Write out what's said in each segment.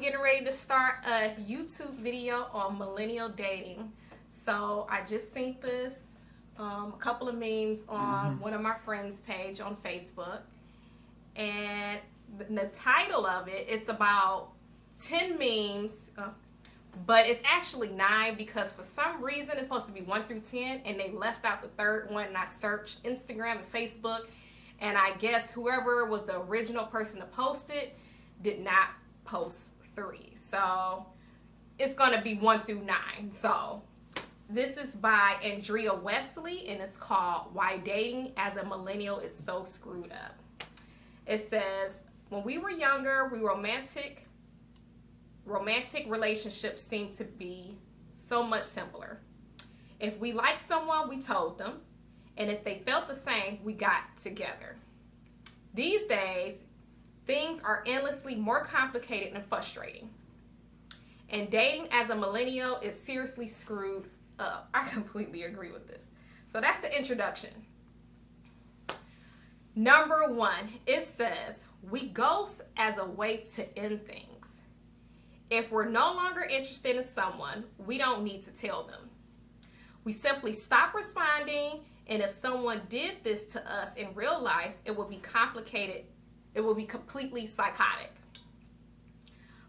getting ready to start a YouTube video on millennial dating. So I just seen this, a couple of memes on one of my friends' page on Facebook. And the title of it is about 10 memes, but it's actually 9 because for some reason it's supposed to be 1 through 10 and they left out the third one, and I searched Instagram and Facebook, and I guess whoever was the original person to post it did not post 3. So it's going to be 1 through 9. So this is by Andrea Wesley, and it's called Why Dating as a Millennial is So Screwed Up. It says, when we were younger, romantic relationships seemed to be so much simpler. If we liked someone, we told them, and if they felt the same, we got together. These days, things are endlessly more complicated and frustrating. And dating as a millennial is seriously screwed up. I completely agree with this. So that's the introduction. Number 1, it says, we ghost as a way to end things. If we're no longer interested in someone, we don't need to tell them. We simply stop responding, and if someone did this to us in real life, it would be complicated. It would be completely psychotic.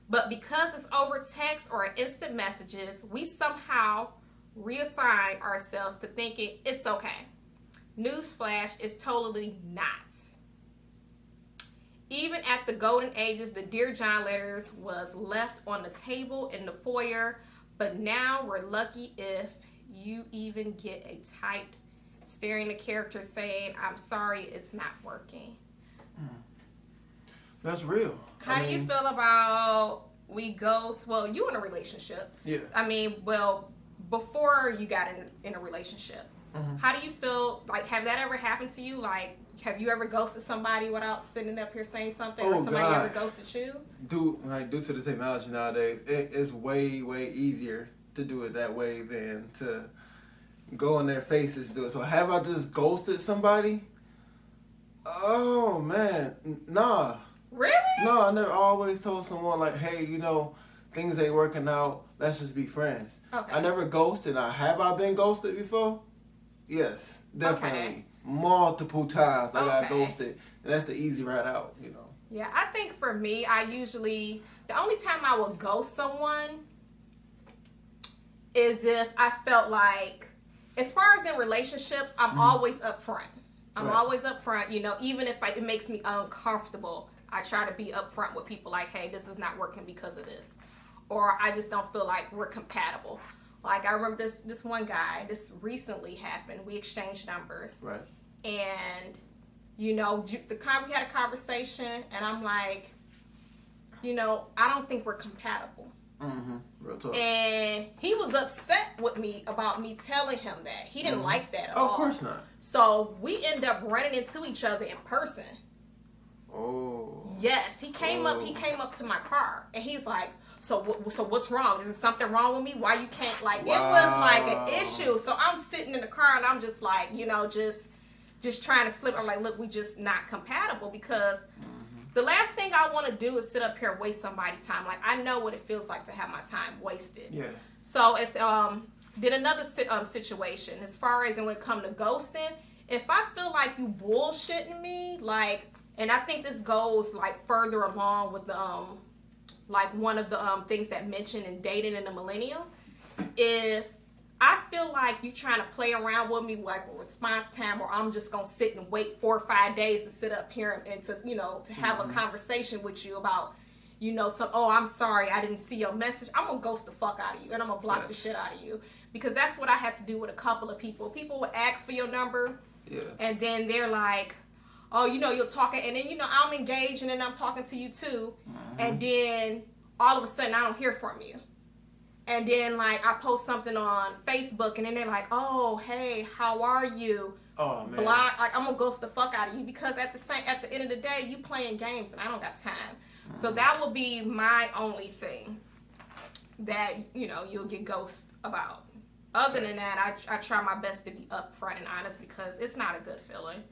But because it's over text or instant messages, we somehow reassign ourselves to thinking it's okay. Newsflash, it's totally not. Even at the golden ages, the Dear John letters was left on the table in the foyer, but now we're lucky if you even get a typed staring at character saying, I'm sorry, it's not working. That's real. How do you feel about we ghost? Well, you in a relationship. Yeah. I mean, well, before you got in a relationship, how do you feel? Like, have that ever happened to you? Like, have you ever ghosted somebody without sitting up here saying something? Or somebody ever ghosted you? Due to the technology nowadays, it's way easier to do it that way than to go in their faces to do it. So have I just ghosted somebody? Oh man, nah. Really? No, I never always told someone like, hey, things ain't working out. Let's just be friends. Okay. I never ghosted. Now, have I been ghosted before? Yes, definitely. Okay. Multiple times I got ghosted, and that's the easy route out, Yeah, I think for me, the only time I would ghost someone is if I felt like, as far as in relationships, I'm always upfront. I'm always upfront, even if it makes me uncomfortable, I try to be upfront with people like, hey, this is not working because of this. Or I just don't feel like we're compatible. Like, I remember this one guy, this recently happened. We exchanged numbers. Right. And, we had a conversation, and I'm like, I don't think we're compatible. Real talk. And he was upset with me about me telling him that. He didn't like that at all. Of course not. So we end up running into each other in person. Oh. Yes, he came up to my car, and he's like, so what's wrong? Is there something wrong with me? Why you can't, like, It was like an issue. So I'm sitting in the car, and I'm just like, just trying to slip. I'm like, look, we just not compatible, because the last thing I want to do is sit up here and waste somebody's time. Like, I know what it feels like to have my time wasted. Yeah. So it's then another situation as far as when it comes to ghosting. If I feel like you bullshitting me, like, and I think this goes like further along with the like one of the things that mentioned in dating in the millennial. If I feel like you trying to play around with me like with response time, or I'm just gonna sit and wait 4 or 5 days to sit up here and to to have a conversation with you about I'm sorry, I didn't see your message. I'm gonna ghost the fuck out of you, and I'm gonna block the shit out of you, because that's what I had to do with a couple of people. People would ask for your number, and then they're like, oh, you're talking, and then I'm engaged, and then I'm talking to you too, and then all of a sudden I don't hear from you. And then, like, I post something on Facebook, and then they're like, oh, hey, how are you? Oh, man. Like, I'm going to ghost the fuck out of you, because at the end of the day, you playing games, and I don't got time. So that will be my only thing that, you'll get ghosted about. Other than that, I try my best to be upfront and honest, because it's not a good feeling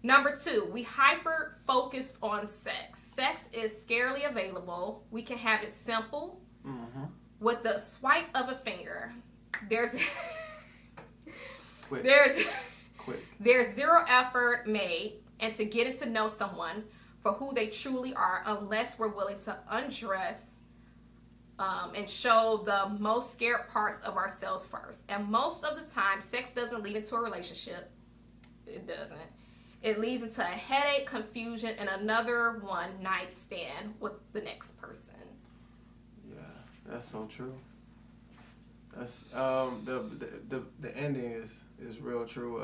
Number 2, we hyper focused on sex. Sex is scarcely available. We can have it simple with the swipe of a finger. There's Quick. There's zero effort made and to getting to know someone for who they truly are unless we're willing to undress and show the most scared parts of ourselves first. And most of the time, sex doesn't lead into a relationship. It doesn't. It leads into a headache, confusion, and another one night stand with the next person. Yeah, that's so true. That's the ending is real true.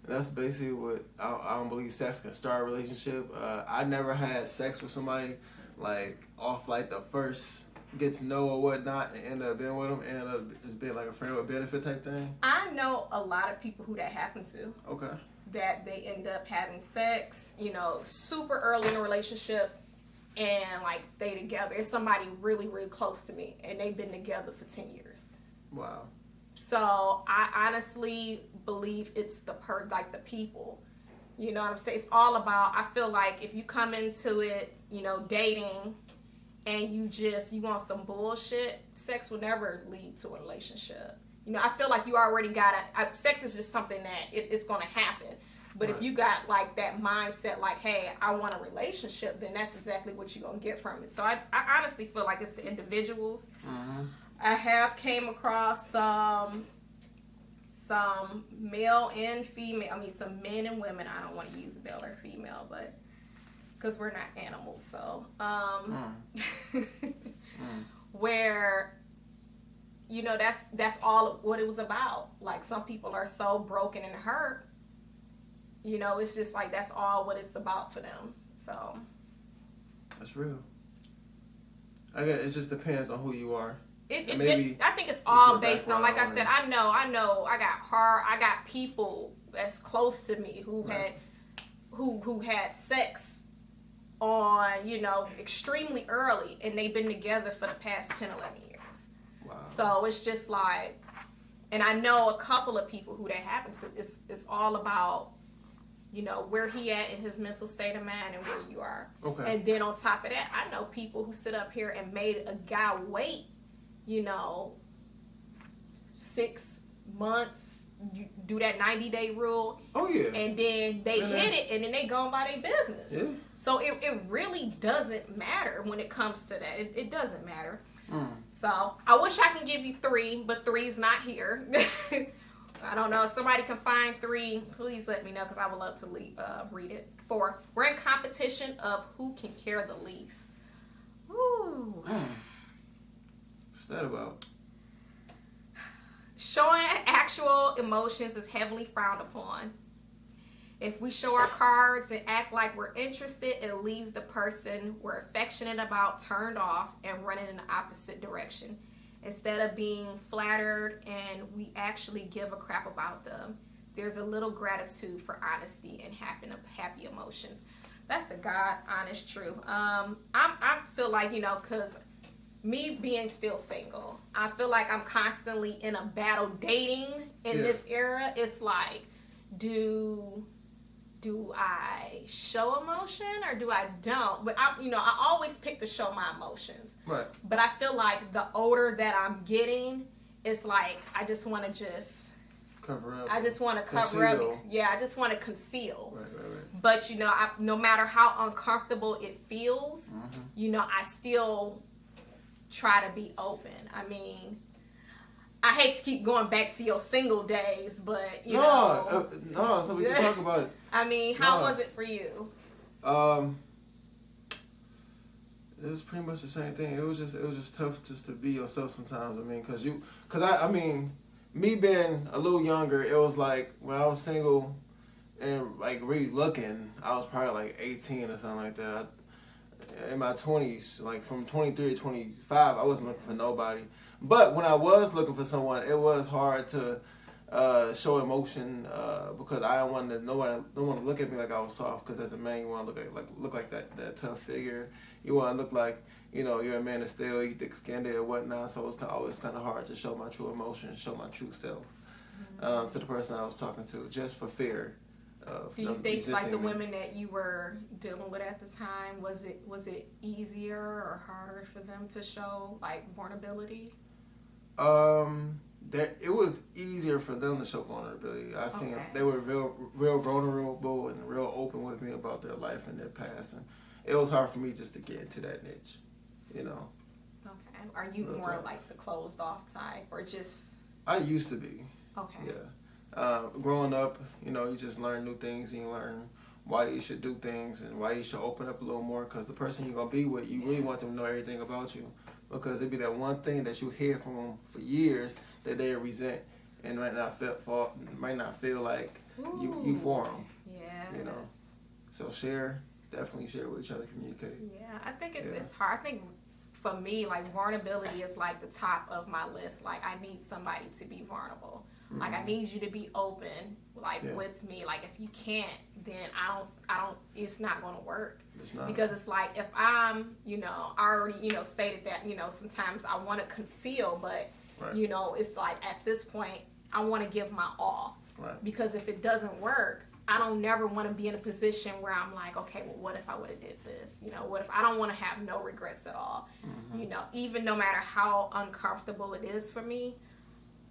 That's basically what I don't believe sex can start a relationship. I never had sex with somebody like off like the first get to know or whatnot and end up being with them and end up just being like a friend with benefit type thing. I know a lot of people who that happened to. Okay. That they end up having sex, super early in a relationship, and like they together. It's somebody really, really close to me, and they've been together for 10 years. Wow. So I honestly believe it's the people. You know what I'm saying? It's all about, I feel like if you come into it, dating, and you want some bullshit, sex will never lead to a relationship. I feel like you already got it. Sex is just something that it's going to happen. But if you got like that mindset, like, hey, I want a relationship, then that's exactly what you're going to get from it. So I honestly feel like it's the individuals. Mm-hmm. I have came across some male and female, some men and women. I don't want to use male or female, but because we're not animals. So, where, that's all what it was about. Like, some people are so broken and hurt, it's just like that's all what it's about for them. So that's real. I guess it just depends on who you are. I think it's all based on, like I said, I know I got people that's close to me who had sex on, extremely early, and they've been together for the past 10, 11 years. Wow. So it's just like, and I know a couple of people who that happened to. It's all about, where he at in his mental state of mind and where you are. Okay. And then on top of that, I know people who sit up here and made a guy wait, 6 months, you do that 90-day rule. Oh, yeah. And then they hit it, and then they go about their business. Yeah. So it really doesn't matter when it comes to that. It doesn't matter. So I wish I can give you 3, but 3's not here. I don't know. If somebody can find 3, please let me know, because I would love to read it. 4, we're in competition of who can care the least. Ooh. What's that about? Showing actual emotions is heavily frowned upon. If we show our cards and act like we're interested, it leaves the person we're affectionate about turned off and running in the opposite direction. Instead of being flattered and we actually give a crap about them, there's a little gratitude for honesty and happy emotions. That's the God honest truth. I feel like, because me being still single, I feel like I'm constantly in a battle dating in this era. It's like, do I show emotion or do I don't? But I always pick to show my emotions. Right. But I feel like the older that I'm getting, it's like I just want to cover up. I just want to cover up. Yeah, I just want to conceal. Right. But no matter how uncomfortable it feels, I still try to be open. I hate to keep going back to your single days, but no, so we can talk about it. How was it for you? It was pretty much the same thing. It was just tough just to be yourself sometimes. Me being a little younger, it was like when I was single and like really looking, I was probably like 18 or something like that. In my 20s, like from 23 to 25, I wasn't looking for nobody. But when I was looking for someone, it was hard to show emotion because I don't want to look at me like I was soft. Because as a man, you want to look like that tough figure. You want to look like you're a man of steel, you thick-skinned or whatnot. So it's always kind of hard to show my true emotion, show my true self to the person I was talking to, just for fear of Do you them think like the resenting me. women that you were dealing with at the time, was it easier or harder for them to show like vulnerability? That it was easier for them to show vulnerability. I seen Okay. they were real vulnerable and real open with me about their life and their past, and it was hard for me just to get into that niche, you know. Okay. Are you Real more talk. like the closed off type or just I used to be, okay? yeah. Growing up, you know, you just learn new things and you learn why you should do things and why you should open up a little more, because the person you're gonna be with, you really want them to know everything about you, because it'd be that one thing that you hear from them for years that they resent and might not feel like you for them. Yeah. You know. So definitely share with each other, communicate. Yeah, I think it's hard. I think for me, like vulnerability is like the top of my list. Like I need somebody to be vulnerable. Mm-hmm. Like I need you to be open, like with me. Like if you can't, then I don't. It's not gonna work. It's not. Because it's like if I'm, I already, stated that, sometimes I want to conceal, but it's like at this point I want to give my all. Right. Because if it doesn't work, I don't never want to be in a position where I'm like, okay, well, what if I would have did this? What if I don't want to have no regrets at all? Mm-hmm. Even no matter how uncomfortable it is for me,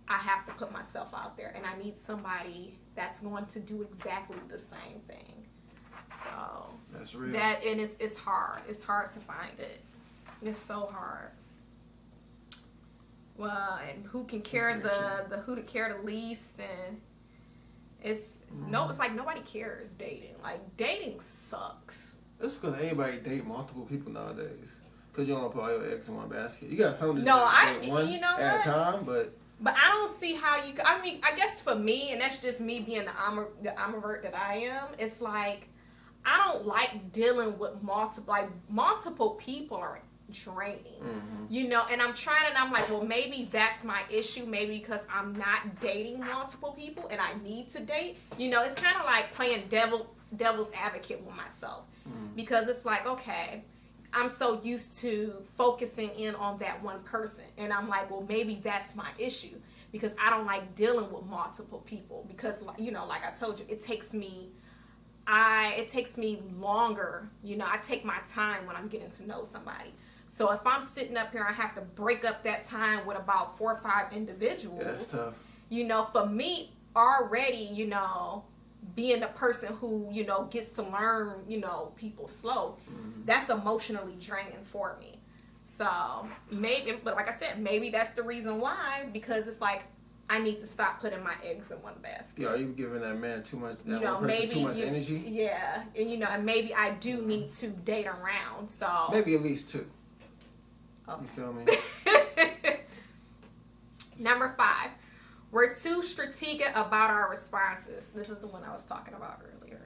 I have to put myself out there, and I need somebody that's going to do exactly the same thing. So that's real. And it's hard. It's hard to find it. It's so hard. Well, and who can care who to care the least, and it's like nobody cares dating. Like dating sucks. It's because anybody date multiple people nowadays. Because you don't want to put all your eggs in one basket. You got some that date one at a time, but I don't see how you. I mean, I guess for me, and that's just me being the ambivert that I am. It's like I don't like dealing with multiple people are draining. Mm-hmm. And I'm like, well, maybe that's my issue. Maybe because I'm not dating multiple people and I need to date. It's kind of like playing devil's advocate with myself. Mm-hmm. Because it's like, okay, I'm so used to focusing in on that one person. And I'm like, well, maybe that's my issue. Because I don't like dealing with multiple people. Because, like I told you, it takes me longer. I take my time when I'm getting to know somebody. So if I'm sitting up here, I have to break up that time with about 4 or 5 individuals. Yeah, that's tough. For me, already, being the person who, gets to learn, people slow, that's emotionally draining for me. So maybe, but like I said, maybe that's the reason why, because it's like, I need to stop putting my eggs in one basket. Yeah, are you giving that man too much, one person too much energy? Yeah, and and maybe I do need to date around, so. Maybe at least 2. Okay. You feel me? Number 5, we're too strategic about our responses. This is the one I was talking about earlier.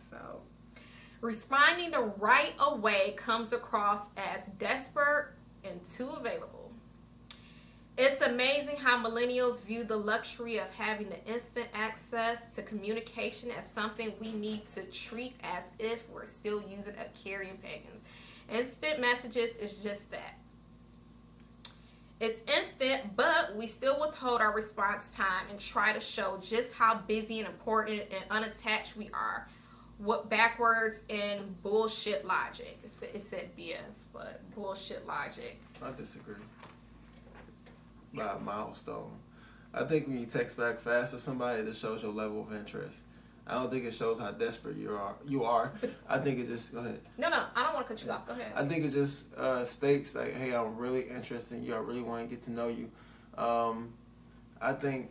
So, responding the right away comes across as desperate and too available. It's amazing how millennials view the luxury of having the instant access to communication as something we need to treat as if we're still using a carrier pigeons. Instant messages is just that. It's instant, but we still withhold our response time and try to show just how busy and important and unattached we are. What backwards and bullshit logic. It said BS, but bullshit logic. I disagree. By a milestone. I think when you text back fast to somebody, it shows your level of interest. I don't think it shows how desperate you are. I think it just, go ahead. No, I don't want to cut you off. Go ahead. I think it just states like, hey, I'm really interested in you. I really want to get to know you. I think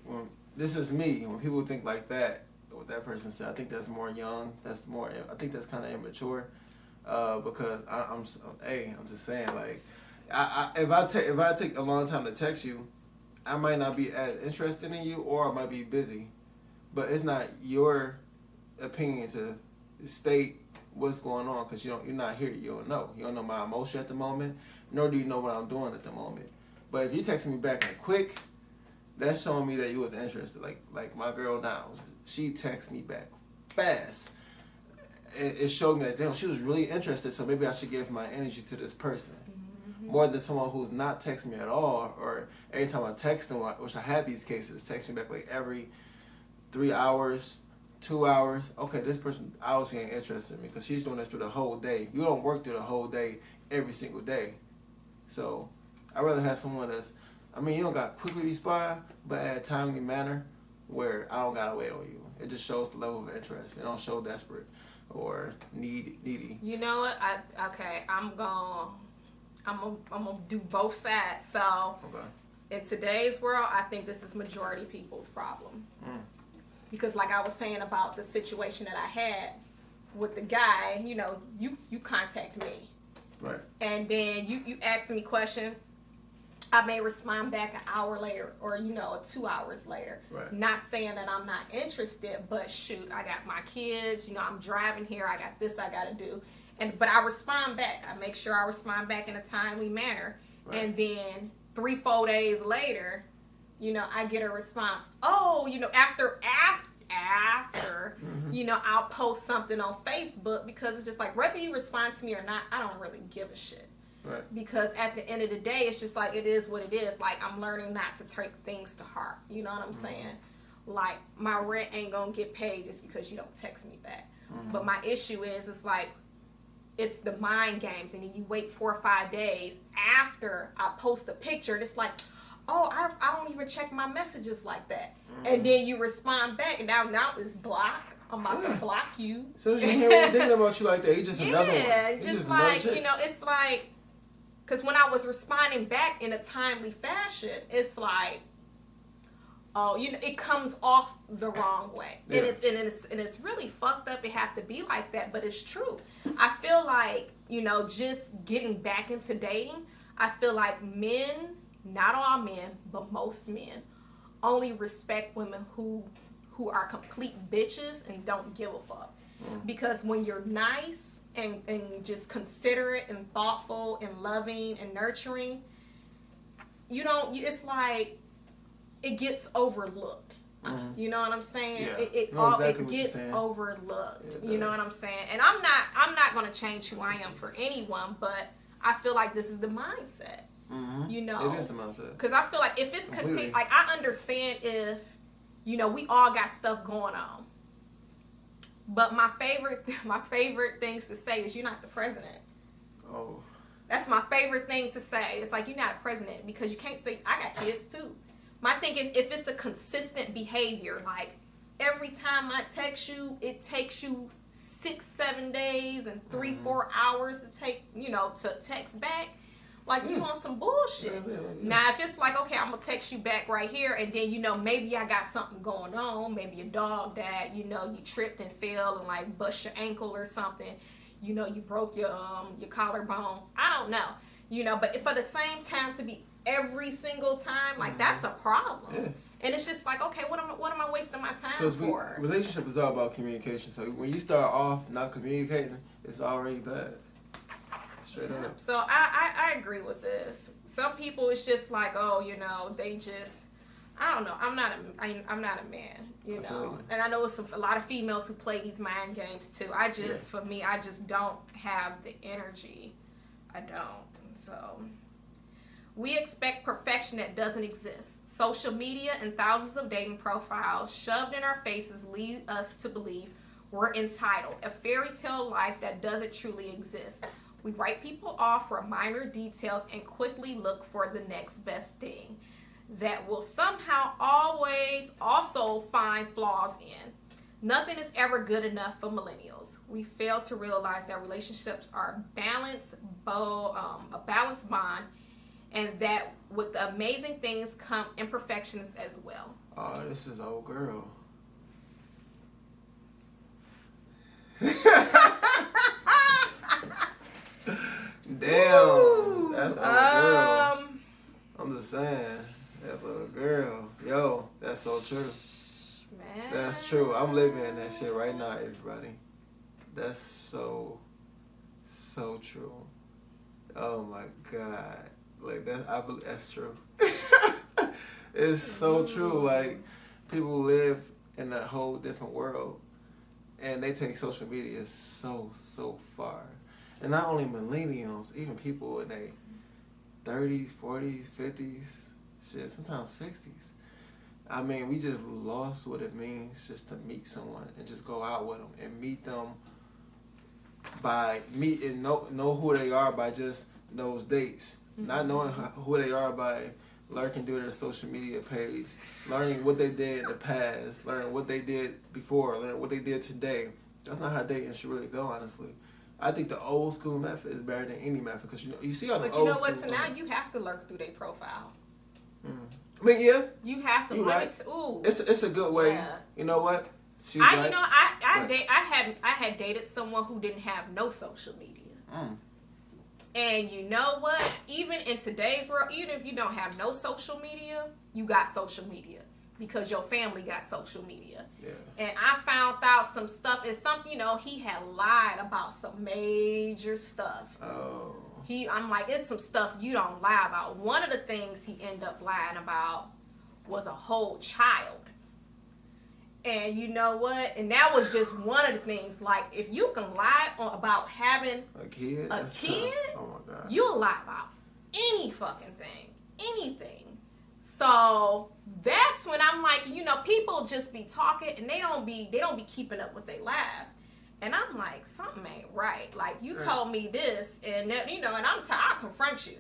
this is me. When people think like that, what that person said, I think that's more young. I think that's kind of immature. Because I'm just saying, like, if I take a long time to text you, I might not be as interested in you, or I might be busy. But it's not your opinion to state what's going on, because you're not here. You don't know my emotion at the moment, nor do you know what I'm doing at the moment. But if you text me back like quick, that's showing me that you was interested. Like my girl now, she texts me back fast. It showed me that, damn, she was really interested, so maybe I should give my energy to this person. More than someone who's not texting me at all, or every time I text them, which I had these cases, text me back like every 3 hours, 2 hours. Okay, this person obviously ain't interested in me because she's doing this through the whole day. You don't work through the whole day every single day. So I'd rather have someone that's, I mean, you don't got to quickly respond, but at a timely manner where I don't got to wait on you. It just shows the level of interest. It don't show desperate or needy. You know what? I'm gonna do both sides. So in today's world, I think this is majority people's problem. Because like I was saying about the situation that I had with the guy, you know, you contact me. Right. And then you ask me a question. I may respond back an hour later or, 2 hours later. Right. Not saying that I'm not interested, but shoot, I got my kids, I'm driving here, I got this I got to do. But I respond back. I make sure I respond back in a timely manner. Right. And then 3-4 days later, I get a response. Oh, after, I'll post something on Facebook because it's just like, whether you respond to me or not, I don't really give a shit. Right. Because at the end of the day, it's just like, it is what it is. Like, I'm learning not to take things to heart. You know what I'm saying? Like, my rent ain't gonna get paid just because you don't text me back. But my issue is, it's like, it's the mind games. And then you wait 4 or 5 days after I post a picture, and it's like, oh, I don't even check my messages like that. And then you respond back, and now it's blocked. I'm about to block you. So you hear him thinking about you like that. He's just another one. Yeah, just like, it's like, because when I was responding back in a timely fashion, it's like, oh, it comes off the wrong way. Yeah. And it's really fucked up. It have to be like that, but it's true. I feel like, just getting back into dating, I feel like men, not all men, but most men, only respect women who are complete bitches and don't give a fuck. Because when you're nice and just considerate and thoughtful and loving and nurturing, it's like it gets overlooked. You know what I'm saying? Yeah. It gets overlooked. Yeah, you know what I'm saying? And I'm not gonna change who I am for anyone, but I feel like this is the mindset. It is the mindset. Because I feel like if it's continued, like I understand if we all got stuff going on. But my favorite things to say is, you're not the president. Oh. That's my favorite thing to say. It's like, you're not a president, because you can't say, I got kids too. My thing is, if it's a consistent behavior, like every time I text you, it takes you 6-7 days and 3-4 hours to to text back. Like, you want some bullshit. Yeah. Now, if it's like, okay, I'm going to text you back right here, and then, maybe I got something going on. Maybe your dog died, you tripped and fell and, like, bust your ankle or something. You broke your collarbone. I don't know. But for the same time to be every single time, like, that's a problem. Yeah. And it's just like, okay, what am I wasting my time for? Relationship is all about communication. So when you start off not communicating, it's already bad. Straight up. So I agree with this. Some people, it's just like, oh, they just, I don't know. I'm not a man, Absolutely. And I know it's a lot of females who play these mind games too. For me, I just don't have the energy. I don't. So we expect perfection that doesn't exist. Social media and thousands of dating profiles shoved in our faces lead us to believe we're entitled, a fairy tale life that doesn't truly exist. We write people off for minor details and quickly look for the next best thing that will somehow always also find flaws in. Nothing is ever good enough for millennials. We fail to realize that relationships are a balanced bond, and that with the amazing things come imperfections as well. Oh, this is old girl. Damn, ooh, that's a girl. I'm just saying, that's a girl. Yo, that's so true. Man. That's true. I'm living in that shit right now, everybody. That's so true. Oh my God, like that's true. It's so true. Like, people live in a whole different world, and they take social media so far. And not only millennials, even people in their 30s, 40s, 50s, shit, sometimes 60s. I mean, we just lost what it means just to meet someone and just go out with them and meet them by meeting, know who they are by just those dates. Mm-hmm. Not knowing who they are by lurking through their social media page, learning what they did in the past, learning what they did before, learning what they did today. That's not how dating should really go, honestly. I think the old school method is better than any method because you see all the old school. But you know what? So now you have to lurk through their profile. I mean, yeah. You have to. You right. Ooh. It's a good way. Yeah. You know what? She's right. You know, I had dated someone who didn't have no social media. And you know what? Even in today's world, even if you don't have no social media, you got social media because your family got social media. Yeah. And I found out some stuff. It's something, you know, he had lied about some major stuff. Oh. I'm like, it's some stuff you don't lie about. One of the things he ended up lying about was a whole child. And you know what? And that was just one of the things. Like, if you can lie about having a kid, oh my God, you'll lie about any fucking thing, anything. So that's when I'm like, you know, people just be talking and they don't be keeping up with their lies. And I'm like, something ain't right. Like, you told me this, and then, you know, and I'll confront you.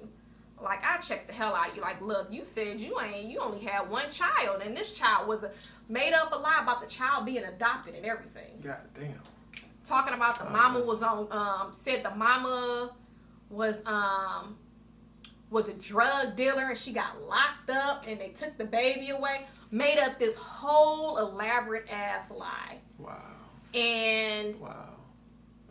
Like, I checked the hell out of you. Like, look, you said you only had one child, and this child was made up a lie about the child being adopted and everything. God damn. Talking about the mama was on, said the mama was a drug dealer and she got locked up and they took the baby away. Made up this whole elaborate ass lie. Wow. And wow.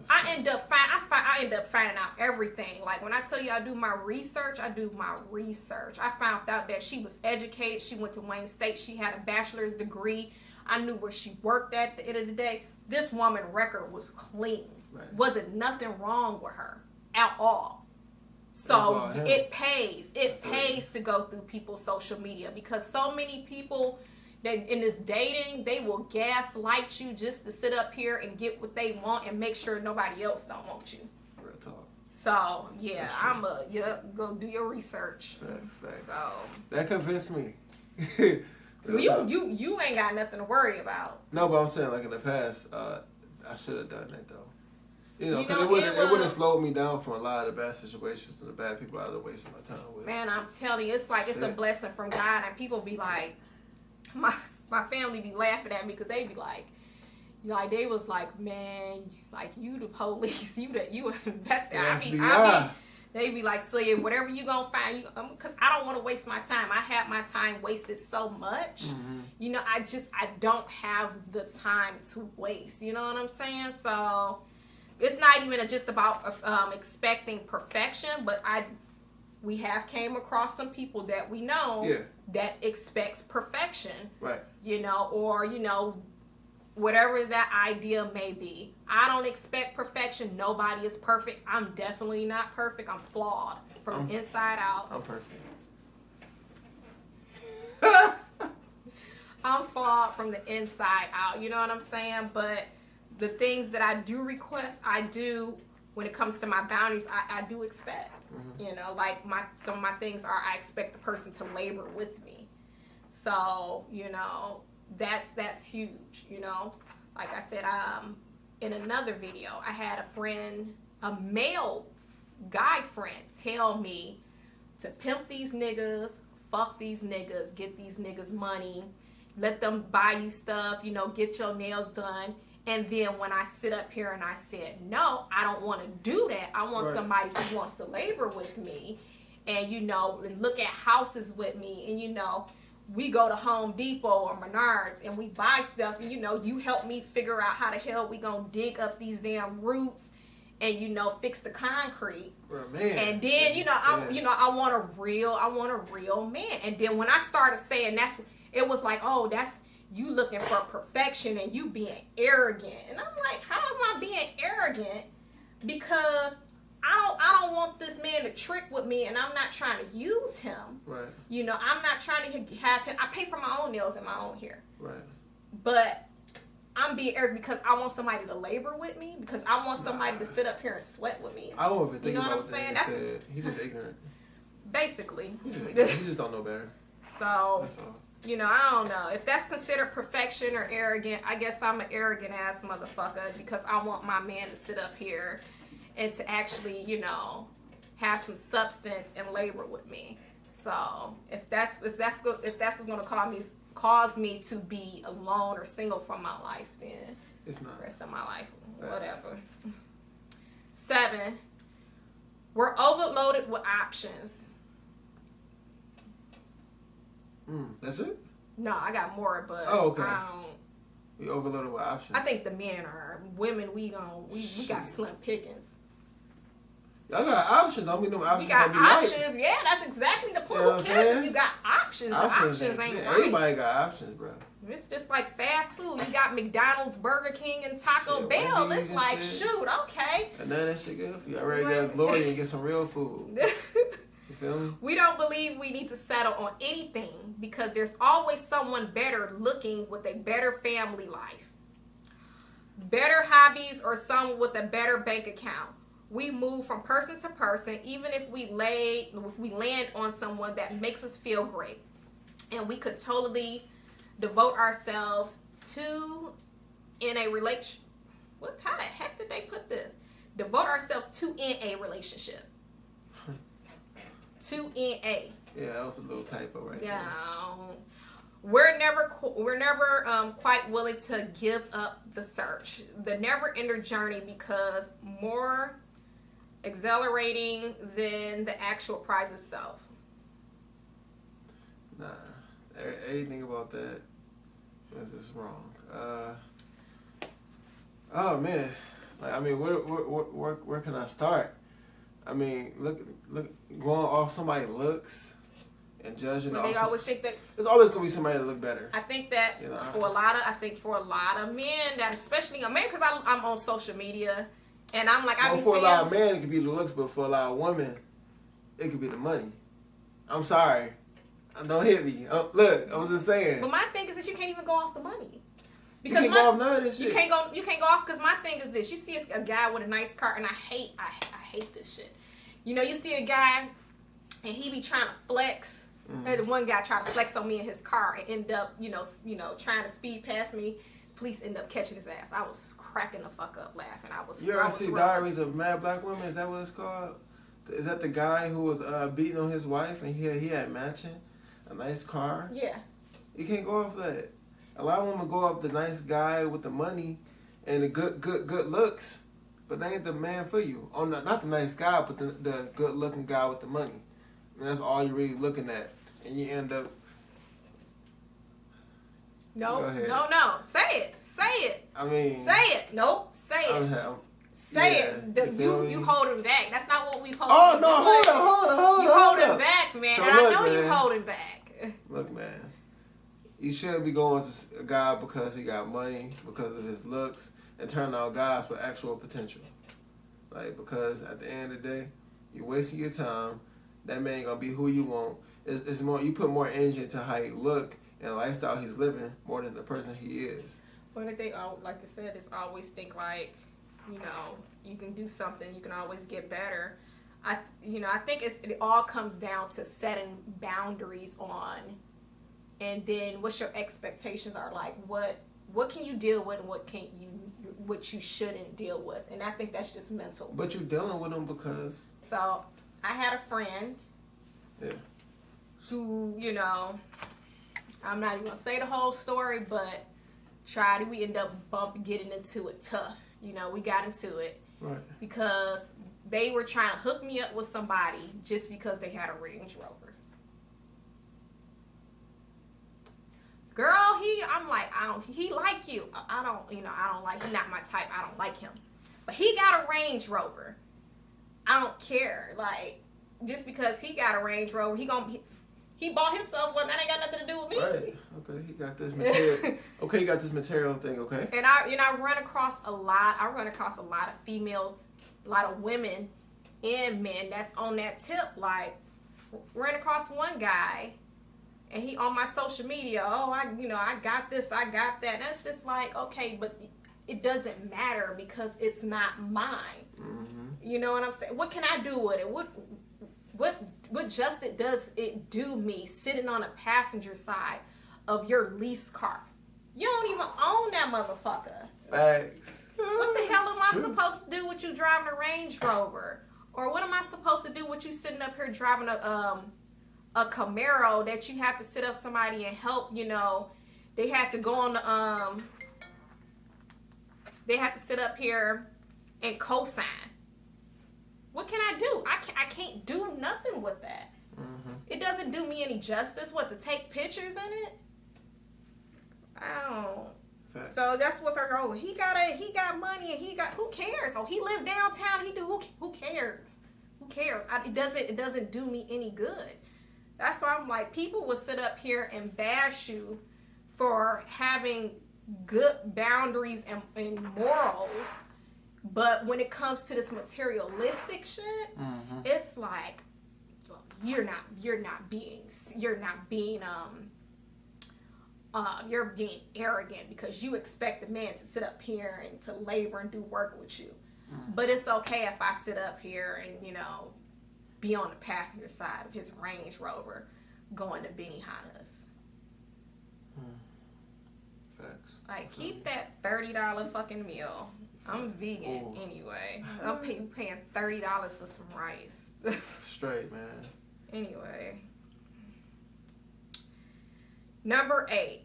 I end up finding out everything. Like, when I tell you I do my research, I found out that she was educated. She went to Wayne State. She had a bachelor's degree. I knew where she worked at the end of the day. This woman's record was clean. Right. Wasn't nothing wrong with her at all. So it pays. It pays to go through people's social media because so many people that in this dating, they will gaslight you just to sit up here and get what they want and make sure nobody else don't want you. Real talk. So yeah, go do your research. Facts. So that convinced me. you ain't got nothing to worry about. No, but I'm saying, like, in the past, I should have done that though. You know, because it would have slowed me down from a lot of the bad situations and the bad people I was wasting my time with. Man, I'm telling you, it's like it's a blessing from God, and people be like, my family be laughing at me because they be like they was like, man, like, you the police, you invested. They be like, so yeah, whatever you gonna find, because I don't want to waste my time. I had my time wasted so much. Mm-hmm. You know, I don't have the time to waste. You know what I'm saying? So it's not even just about expecting perfection, but we have came across some people that we know that expects perfection. Right. You know, or, you know, whatever that idea may be. I don't expect perfection. Nobody is perfect. I'm definitely not perfect. I'm flawed from the inside out. I'm perfect. I'm flawed from the inside out. You know what I'm saying? But the things that I do request, I do. When it comes to my boundaries, I do expect. Mm-hmm. You know, like some of my things are, I expect the person to labor with me. So, you know, that's huge. You know, like I said, in another video, I had a friend, a male guy friend, tell me to pimp these niggas, fuck these niggas, get these niggas money, let them buy you stuff, you know, get your nails done. And then when I sit up here and I said, no, I don't want to do that. I want somebody who wants to labor with me and, you know, and look at houses with me. And, you know, we go to Home Depot or Menards and we buy stuff. And, you know, you help me figure out how the hell we going to dig up these damn roots and, you know, fix the concrete. Man. And then, you know, I want a real man. And then when I started saying it was like, oh, that's, you looking for perfection and you being arrogant. And I'm like, how am I being arrogant? Because I don't want this man to trick with me and I'm not trying to use him. Right. You know, I'm not trying to have him. I pay for my own nails and my own hair. Right. But I'm being arrogant because I want somebody to labor with me, because I want somebody to sit up here and sweat with me. I don't even think about what he said. He's just ignorant. Basically. He just don't know better. So that's all. You know, I don't know. If that's considered perfection or arrogant, I guess I'm an arrogant ass motherfucker because I want my man to sit up here and to actually, you know, have some substance and labor with me. So if that's what's gonna cause me to be alone or single from my life, then It's not. the rest of my life, Facts. whatever. 7, we're overloaded with options. That's it? No, I got more, but Oh, okay. I don't. We overloaded with options. I think the men are. Women, we got slim pickings. Y'all got options. Don't mean them options We got gonna be options. right. Yeah, that's exactly the point. You know Who what I'm cares saying? if you got options? The options ain't shit. right. Everybody got options, bro. It's just like fast food. You got McDonald's, Burger King, and Taco Shit, Bell. Wendy's It's and like, shit. shoot, okay. And none of that shit good for you. I already got glory and get some real food. You feel me? We don't believe we need to settle on anything because there's always someone better looking with a better family life, better hobbies, or someone with a better bank account. We move from person to person, even if we land on someone that makes us feel great, and we could totally devote ourselves to in a relation. What? How the heck did they put this? Devote ourselves to in a relationship. To in a. Yeah, that was a little typo right there. Yeah. We're never quite willing to give up the search, the never-ending journey, because more exhilarating than the actual prize itself. Nah, anything about that is just wrong. Oh man, like I mean, where can I start? I mean, look, going off somebody's looks and judging. But they always think that there's always gonna be somebody that look better. I think that You know, for a lot of men, that especially a man, because I'm on social media, and I'm like, I be for seeing, a lot of men, it could be the looks, but for a lot of women, it could be the money. I'm sorry, don't hit me. Look, I was just saying. But my thing is that you can't even go off the money. You can't go off none of this shit. You can't go off because my thing is this. You see a guy with a nice car, and I hate this shit. You know, you see a guy, and he be trying to flex. And one guy tried to flex on me in his car and end up, you know, trying to speed past me. Police end up catching his ass. I was cracking the fuck up laughing. You ever see Diaries of Mad Black Women? Is that what it's called? Is that the guy who was beating on his wife and he had matching a nice car? Yeah. You can't go off that. A lot of women go off the nice guy with the money and the good looks, but they ain't the man for you. Oh, not the nice guy, but the good looking guy with the money. And that's all you're really looking at, and you end up. No. Say it. I mean. Say it. Nope. Say it. Say it. You holding back. That's not what we supposed to do. Oh no! Hold on. You holding back, man. So and look, I know man. you holding back. Look, man. You shouldn't be going to a guy because he got money, because of his looks, and turn out guys with actual potential. Like, because at the end of the day, you're wasting your time. That man ain't gonna be who you want. It's more, you put more energy into how he look and the lifestyle he's living more than the person he is. But I think, like I said, is always think like, you know, you can do something. You can always get better. I think it all comes down to setting boundaries on. And then what your expectations are, like what can you deal with and what you shouldn't deal with. And I think that's just mental. But you're dealing with them because. So I had a friend. Yeah. Who, you know, I'm not even gonna say the whole story, but we end up getting into it tough. You know, we got into it. Right. Because they were trying to hook me up with somebody just because they had a Range Rover. Girl, I'm like, he like you. I don't like, he's not my type. I don't like him. But he got a Range Rover. I don't care. Like, just because he got a Range Rover, he bought himself one. That ain't got nothing to do with me. Right. Okay, he got this material. Okay, he got this material thing, okay. And I run across a lot of females, a lot of women and men that's on that tip. Like, ran across one guy, and he on my social media, I got this, I got that. And it's just like, okay, but it doesn't matter because it's not mine. Mm-hmm. You know what I'm saying? What can I do with it? What justice does it do me sitting on a passenger side of your lease car. You don't even own that motherfucker. Facts. What the hell am I True. supposed to do with you driving a Range Rover? Or what am I supposed to do with you sitting up here driving a Camaro that you have to sit up somebody and help, you know, they had to go on the, they have to sit up here and co-sign. What can I do? I can't do nothing with that. Mm-hmm. It doesn't do me any justice. What, to take pictures in it? I don't. Facts. So that's what's our goal. He got money and he got, who cares? Oh, he lived downtown. He do, who cares? Who cares? It doesn't do me any good. That's why I'm like, people will sit up here and bash you for having good boundaries and morals, but when it comes to this materialistic shit, Mm-hmm. it's like, well, you're being arrogant because you expect a man to sit up here and to labor and do work with you. Mm-hmm. But it's okay if I sit up here and, you know, be on the passenger side of his Range Rover going to Benihana's. Facts. Like, keep that $30 fucking meal. I'm vegan Ooh. anyway. I'm paying $30 for some rice. Straight, man. Anyway. Number 8.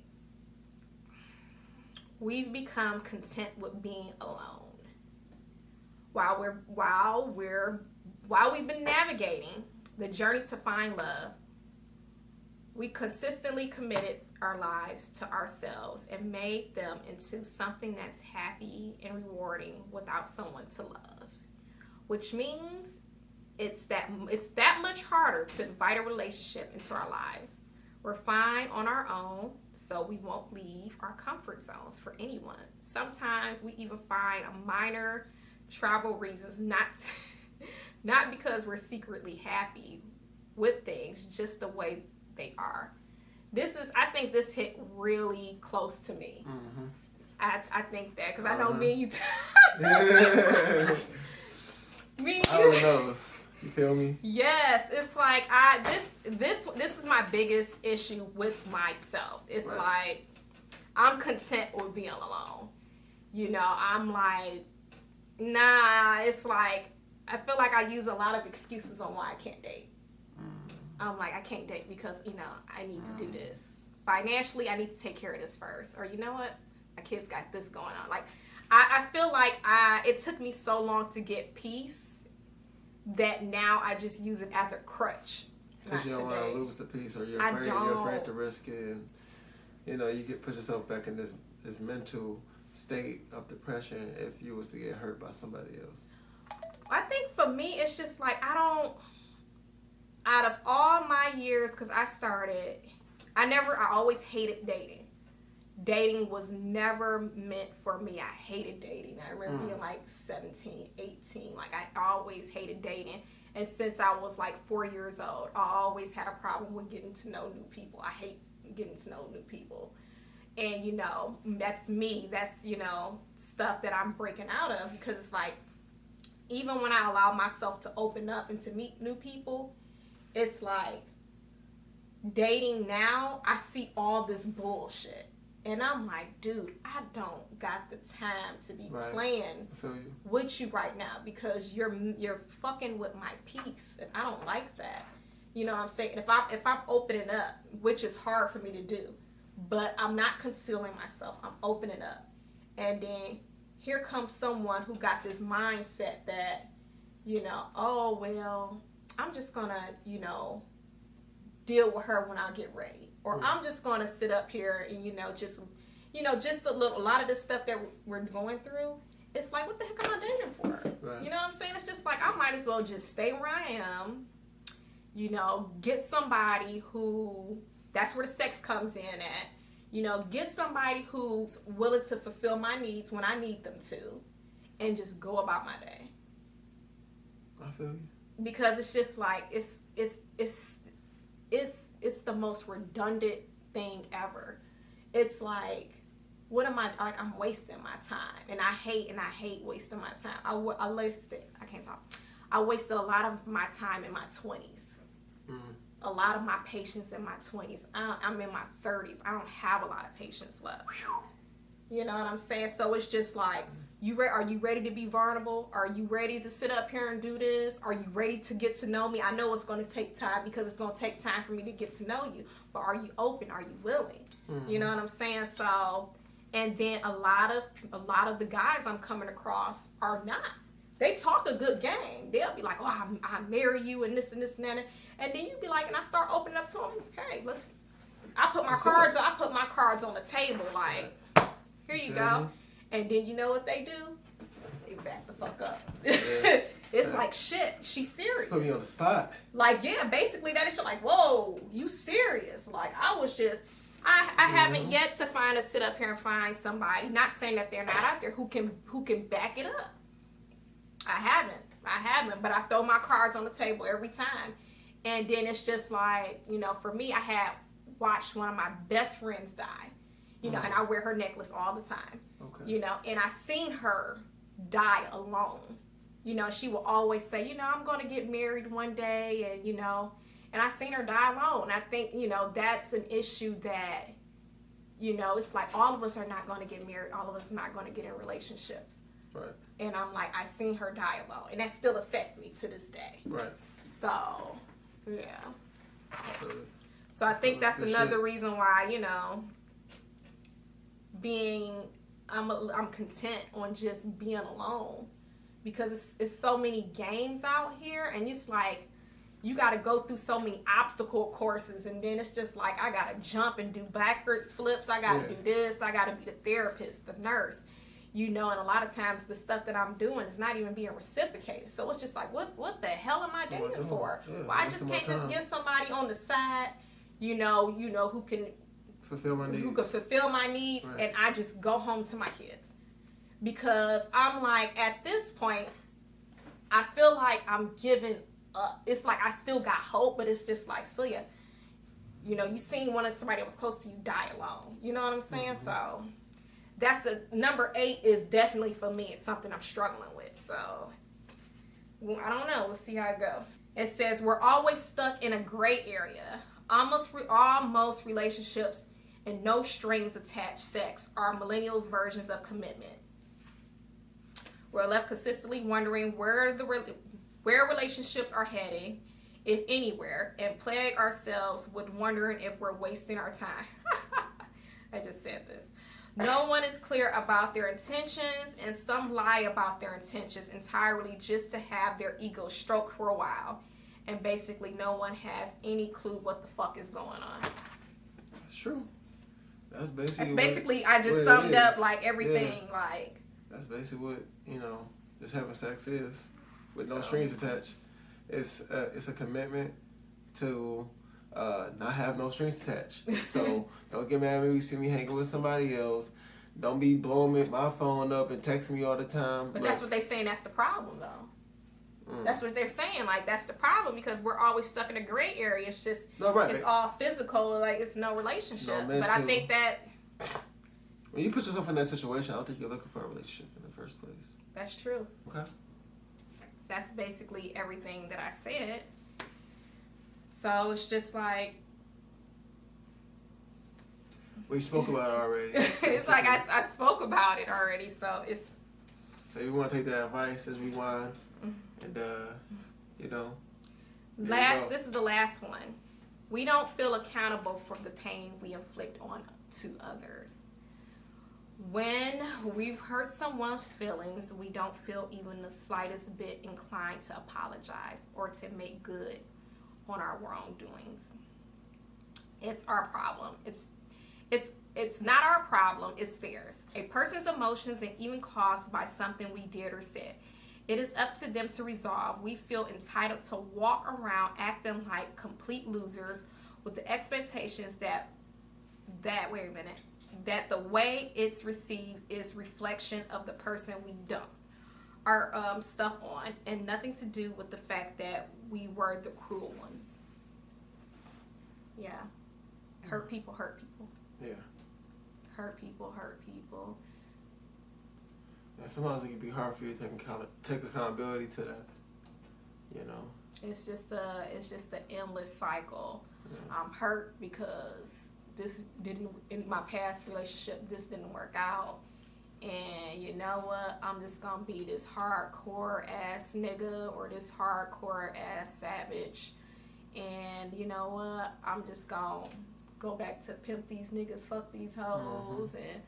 We've become content with being alone. While we've been navigating the journey to find love, we consistently committed our lives to ourselves and made them into something that's happy and rewarding without someone to love. Which means it's that much harder to invite a relationship into our lives. We're fine on our own, so we won't leave our comfort zones for anyone. Sometimes we even find a minor travel reasons not because we're secretly happy with things, just the way they are. I think this hit really close to me. Mm-hmm. I think that because I know me and you. Me and you. I don't know. You feel me? Yes, it's like this is my biggest issue with myself. It's Right. like I'm content with being alone. You know, I'm like, nah. It's like I feel like I use a lot of excuses on why I can't date. I'm like, I can't date because, you know, I need to do this. Financially, I need to take care of this first. Or you know what? My kids got this going on. Like, I feel like it took me so long to get peace that now I just use it as a crutch. Because you don't want to lose the peace, or you're afraid to risk it. And, you know, you put yourself back in this mental state of depression if you was to get hurt by somebody else. I think for me, it's just like, out of all my years, because I always hated dating. Dating was never meant for me. I hated dating. I remember being like 17, 18. Like, I always hated dating. And since I was like 4 years old, I always had a problem with getting to know new people. I hate getting to know new people. And, you know, that's me. That's, you know, stuff that I'm breaking out of, because it's like, even when I allow myself to open up and to meet new people, it's like dating now, I see all this bullshit. And I'm like, dude, I don't got the time to be playing with you right now, because you're fucking with my peace, and I don't like that. You know what I'm saying? If I'm opening up, which is hard for me to do, but I'm not concealing myself. I'm opening up. And then here comes someone who got this mindset that, you know, oh, well, I'm just going to, you know, deal with her when I get ready. Or I'm just going to sit up here and, just a lot of the stuff that we're going through. It's like, what the heck am I dating for? Right. You know what I'm saying? It's just like, I might as well just stay where I am, you know, get somebody who, that's where the sex comes in at. You know, get somebody who's willing to fulfill my needs when I need them to, and just go about my day. I feel you. Because it's just like, it's the most redundant thing ever. It's like, what am I, like, I'm wasting my time. And I hate wasting my time. I wasted a lot of my time in my 20s. A lot of my patience in my 20s. I'm in my 30s. I don't have a lot of patience left. You know what I'm saying? So it's just like, are you ready to be vulnerable? Are you ready to sit up here and do this? Are you ready to get to know me? I know it's going to take time because it's going to take time for me to get to know you. But are you open? Are you willing? You know what I'm saying? So, and then a lot of the guys I'm coming across are not. They talk a good game. They'll be like, oh, I marry you and this and this and that. And then you be like, and I start opening up to them. Hey, I put my cards on the table. Like, here you go. And then you know what they do? They back the fuck up. Yeah. It's like, shit, she's serious. Put me on the spot. Like, yeah, basically that is like, whoa, you serious? Like, I haven't yet to sit up here and find somebody, not saying that they're not out there, who can back it up. I haven't, but I throw my cards on the table every time. And then it's just like, you know, for me, I had watched one of my best friends die, you know, and I wear her necklace all the time, you know, and I seen her die alone. You know, she will always say, you know, I'm going to get married one day, and, you know, and I seen her die alone. I think, you know, that's an issue that, you know, it's like all of us are not going to get married. All of us are not going to get in relationships. Right. And I'm like, I seen her die alone, and that still affects me to this day. Right. So, yeah. So I think that's another reason why, you know, I'm content on just being alone, because it's so many games out here, and it's like you got to go through so many obstacle courses, and then it's just like I got to jump and do backwards flips. I got to do this. I got to be the therapist, the nurse. You know, and a lot of times the stuff that I'm doing is not even being reciprocated. So it's just like, what the hell am I dating for? Yeah, well, I just can't just give somebody on the side, you know, who can fulfill my needs. Who can fulfill my needs, right. And I just go home to my kids. Because I'm like, at this point, I feel like I'm giving up. It's like I still got hope, but it's just like, Celia, you know, you seen somebody that was close to you die alone. You know what I'm saying? Mm-hmm. So that's number 8 is definitely for me. It's something I'm struggling with. So I don't know. We'll see how it goes. It says we're always stuck in a gray area. Almost relationships and no strings attached sex are millennials' versions of commitment. We're left consistently wondering where relationships are heading, if anywhere, and plague ourselves with wondering if we're wasting our time. I just said this. No one is clear about their intentions, and some lie about their intentions entirely just to have their ego stroked for a while. And basically, no one has any clue what the fuck is going on. That's true. That's basically I just summed up like everything. Yeah. Like that's basically what, you know, just having sex is, with no strings attached. It's a commitment to not have no strings attached. So don't get mad at me when you see me hanging with somebody else. Don't be blowing my phone up and texting me all the time. But that's what they're saying. That's the problem, though. That's what they're saying. Like, that's the problem, because we're always stuck in a gray area. It's just, it's all physical. Like, it's no relationship. But I think that when you put yourself in that situation, I don't think you're looking for a relationship in the first place. That's true. Okay. That's basically everything that I said. So it's just like, we spoke about it already. It's like I spoke about it already. So it's. So you want to take that advice as we wind, and you know. This is the last one. We don't feel accountable for the pain we inflict to others. When we've hurt someone's feelings, we don't feel even the slightest bit inclined to apologize or to make good on our wrongdoings. It's our problem. It's not our problem, it's theirs. A person's emotions and even caused by something we did or said. It is up to them to resolve. We feel entitled to walk around acting like complete losers with the expectations that the way it's received is reflection of the person we dump our stuff on, and nothing to do with the fact that we were the cruel ones. Yeah. Hurt people. Yeah. Hurt people. Yeah, sometimes it can be hard for you to take accountability to that, you know. It's just the endless cycle. I'm hurt because this didn't, in my past relationship, this didn't work out. And you know what? I'm just gonna be this hardcore ass nigga or this hardcore ass savage. And you know what? I'm just gonna go back to pimp these niggas, fuck these hoes, and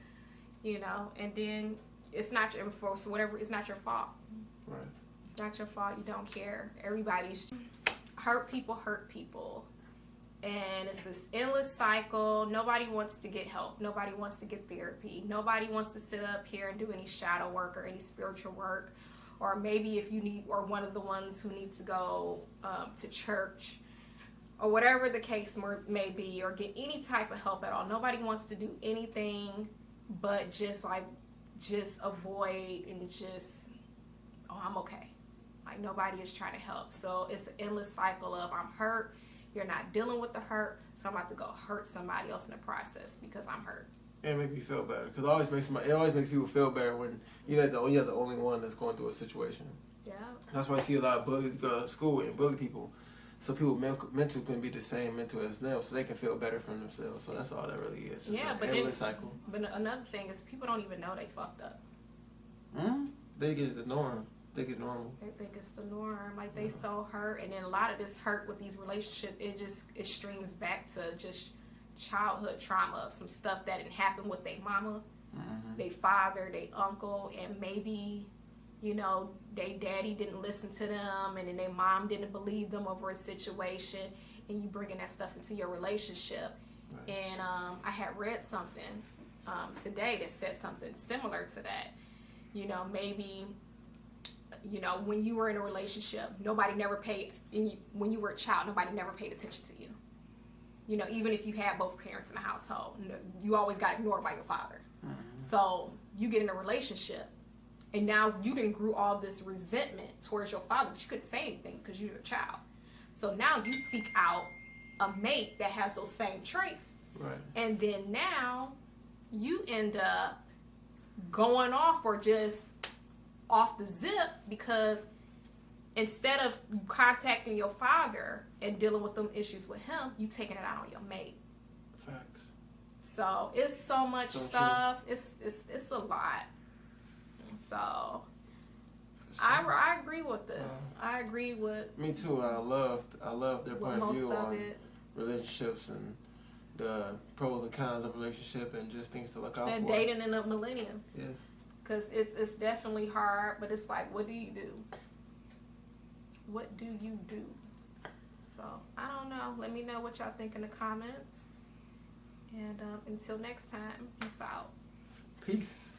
you know, and then it's not your so whatever. It's not your fault. Right. It's not your fault. You don't care. Everybody's hurt people. And it's this endless cycle. Nobody wants to get help. Nobody wants to get therapy. Nobody wants to sit up here and do any shadow work or any spiritual work. Or maybe if you need, or one of the ones who need to go to church, or whatever the case may be, or get any type of help at all. Nobody wants to do anything but just avoid and just, oh, I'm okay. Like nobody is trying to help. So it's an endless cycle of I'm hurt. You're not dealing with the hurt, so I'm about to go hurt somebody else in the process because I'm hurt. And make me feel better, because it always makes people feel better when you're the only one that's going through a situation. Yeah. That's why I see a lot of bullies go to school and bully people, so people mental can be the same mental as them, so they can feel better from themselves. So that's all that really is. Just an endless cycle. But another thing is people don't even know they fucked up. They think it's the norm. They think it's normal. They think it's the norm. Like they so hurt, and then a lot of this hurt with these relationships, it streams back to just childhood trauma of some stuff that didn't happen with their mama, their father, their uncle, and maybe, you know, their daddy didn't listen to them, and then their mom didn't believe them over a situation, and you bringing that stuff into your relationship. Right. And I had read something today that said something similar to that. You know, maybe, you know, when you were in a relationship, nobody never paid, when you were a child, nobody never paid attention to you. You know, even if you had both parents in the household, you always got ignored by your father. So you get in a relationship, and now you didn't grew all this resentment towards your father, but you couldn't say anything because you're a child. So now you seek out a mate that has those same traits. Right. And then now you end up going off or just off the zip because instead of contacting your father and dealing with them issues with him, you taking it out on your mate. Facts. So it's so much stuff. True. It's a lot. So sure. I agree with this. I agree with. Me too. I love their point of view on relationships and the pros and cons of relationship and just things to look out for. And dating in a millennium. Yeah. Because it's definitely hard, but it's like, what do you do? What do you do? So, I don't know. Let me know what y'all think in the comments. And until next time, peace out. Peace.